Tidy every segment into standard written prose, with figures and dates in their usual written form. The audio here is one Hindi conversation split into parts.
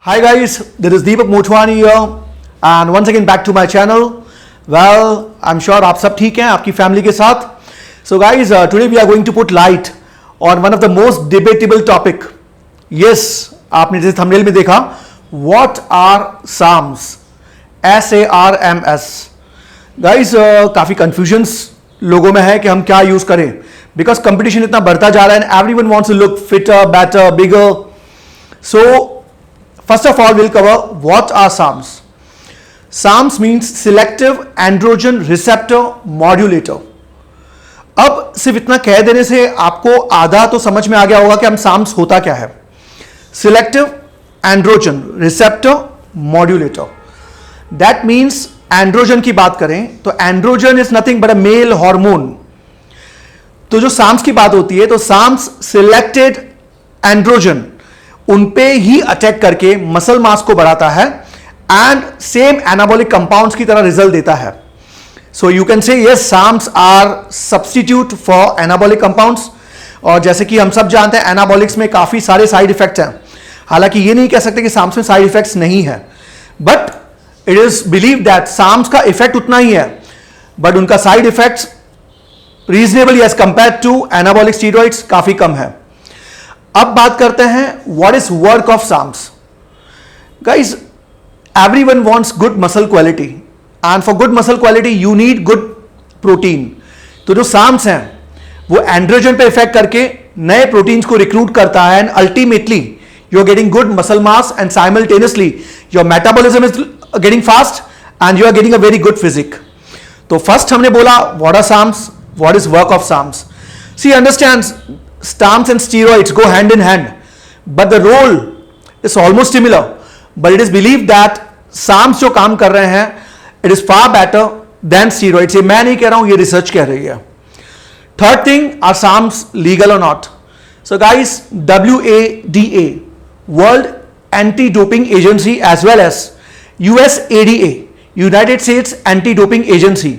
Hi guys, this is Deepak Motwani here and once again back to my channel. Well, I'm sure आप सब ठीक हैं आपकी फैमिली के साथ. So guys, today we are going to put light on one of the most debatable topic. Yes, आपने जैसे thumbnail में देखा, what are Psalms? S-A-R-M-S. Guys, काफ़ी confusions लोगों में है कि हम क्या यूज़ करें because competition इतना बढ़ता जा रहा है and everyone wants to look fitter, better, bigger. So first of all, we'll cover what are Psalms. Psalms means selective androgen receptor modulator. अब सिर्फ इतना कह देने से आपको आधा तो समझ में आ गया होगा कि हम Psalms होता क्या है. Selective androgen receptor modulator. That means androgen की बात करें तो androgen is nothing but a male hormone. तो जो Psalms की बात होती है तो Psalms selected androgen उन पे ही अटैक करके मसल मास को बढ़ाता है एंड सेम एनाबॉलिक कंपाउंड्स की तरह रिजल्ट देता है. So you can say yes SARMs are substitute for anabolic compounds. और जैसे कि हम सब जानते हैं एनाबॉलिक्स में काफी सारे साइड इफेक्ट्स हैं. हालांकि ये नहीं कह सकते कि साम्स में साइड इफेक्ट्स नहीं है, but it is believe that SARMs का इफेक्ट उतना ही है बट उनका side effects reasonably as compare to anabolic steroids काफी कम है. अब बात करते हैं what is work of SARMs. Guys, everyone wants good muscle quality and for good muscle quality you need good protein. तो जो साम्स हैं वो एंड्रोजन पे इफेक्ट करके नए प्रोटीन्स को रिक्रूट करता है and ultimately you are getting good muscle mass and simultaneously your metabolism is getting fast and you are getting a very good physique. तो फर्स्ट हमने बोला what are SARMs, what is work of SARMs. See understands Psalms and steroids go hand in hand, but the role is almost similar. But it is believed that Psalms जो काम कर रहे हैं, it is far better than steroids. ये मैं नहीं कह रहा हूँ, ये रिसर्च कह रही है. Third thing, are Psalms legal or not? So guys, WADA, World Anti-Doping Agency, as well as USADA, United States Anti-Doping Agency,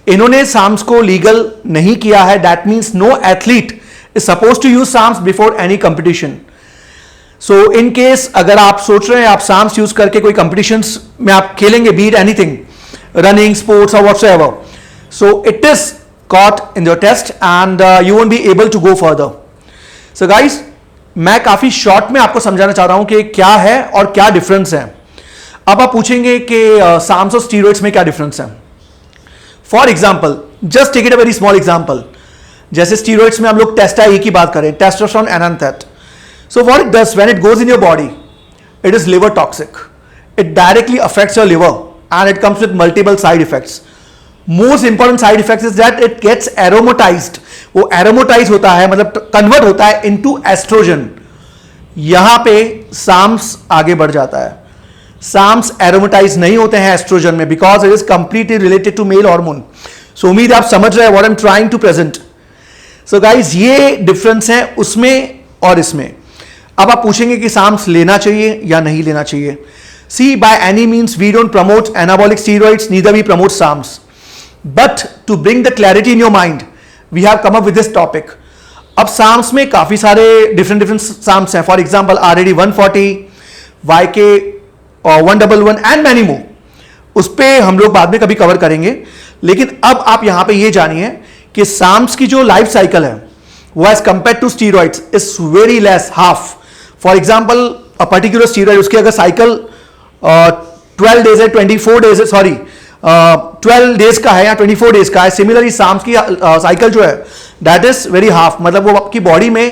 इन्होंने Psalms को लीगल नहीं किया है. That means no athlete is supposed to use Psalms before any competition. So in case अगर आप सोच रहे हैं आप Psalms यूज करके कोई competitions में आप खेलेंगे, be it anything, running, sports or whatsoever, so it is caught in your test and you won't be able to go further. So guys, मैं काफी शॉर्ट में आपको समझाना चाह रहा हूं कि क्या है और क्या डिफरेंस है. अब आप पूछेंगे कि Psalms और steroids में क्या डिफरेंस है. For example, just take it a very small example. जैसे स्टीरॉइड्स में हम लोग टेस्टा-ई की बात करें, testosterone enanthate. So what it does when it goes in your body, it is liver toxic. It directly affects your liver and it comes with multiple side effects. Most important side effects is that it gets aromatized. वो एरोमोटाइज होता है, मतलब कन्वर्ट होता है इनटू एस्ट्रोजन. यहां पे साम्स आगे बढ़ जाता है. साम्स एरोमोटाइज नहीं होते हैं एस्ट्रोजन में because it is completely related to male hormone. So उम्मीद आप समझ रहे हैं what I am trying to present. So guys, ये डिफरेंस है उसमें और इसमें. अब आप पूछेंगे कि Psalms लेना चाहिए या नहीं लेना चाहिए. See, by any means we don't promote anabolic steroids, neither we promote Psalms. But to bring the clarity in your mind we have come up with this topic. अब Psalms में काफी सारे डिफरेंट Psalms हैं. For example RAD 140, YK 111 and many more. उस पर हम लोग बाद में कभी कवर करेंगे. लेकिन अब आप यहां पे ये जानिए कि Psalms की जो लाइफ साइकिल है वो as compare to steroids is very less, half. For example, a particular steroid उसकी अगर साइकिल 12 डेज है, 24 डेज है, सॉरी 12 डेज का है या 24 डेज का है. सिमिलरली Psalms की साइकिल जो है दैट इज वेरी हाफ, मतलब वो आपकी बॉडी में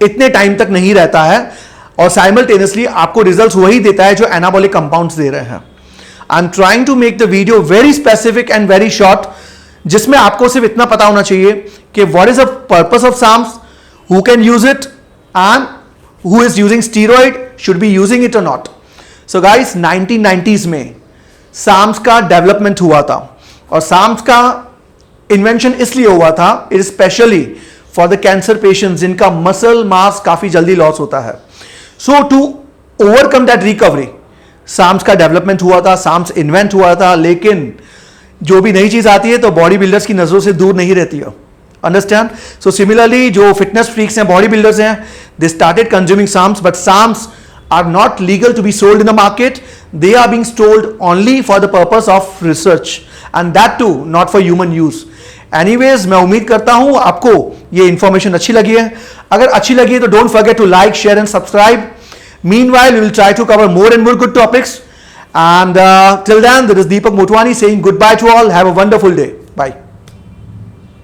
इतने टाइम तक नहीं रहता है और साइमल्टेनियसली आपको रिजल्ट्स वही देता है जो एनाबॉलिक कंपाउंड्स दे रहे हैं. I am trying to make the video very specific and very short, जिसमें आपको सिर्फ इतना पता होना चाहिए कि what is the purpose of Psalms, who can use it and who is using steroid should be using it और नॉट. सो गाइस, 1990s में Psalms का डेवलपमेंट हुआ था और Psalms का इन्वेंशन इसलिए हुआ था, it is specially for the cancer patients जिनका मसल मास काफी जल्दी लॉस होता है. So to overcome that recovery Psalms का डेवलपमेंट हुआ था, Psalms इन्वेंट हुआ था. लेकिन जो भी नई चीज आती है तो बॉडी बिल्डर्स की नजरों से दूर नहीं रहती है. अंडरस्टैंड? सो सिमिलरली जो फिटनेस फ्रीक्स हैं, बॉडी बिल्डर्स हैं, they started consuming Psalms, but Psalms are not legal to be sold in the market. They are being sold only for the purpose of research, and that too not for human use. Anyways, मैं उम्मीद करता हूं आपको ये इंफॉर्मेशन अच्छी लगी है. अगर अच्छी लगी है तो don't forget to like, share and subscribe. Meanwhile, we will try to cover more and more good topics. And till then, this is Deepak Motwani saying goodbye to all. Have a wonderful day.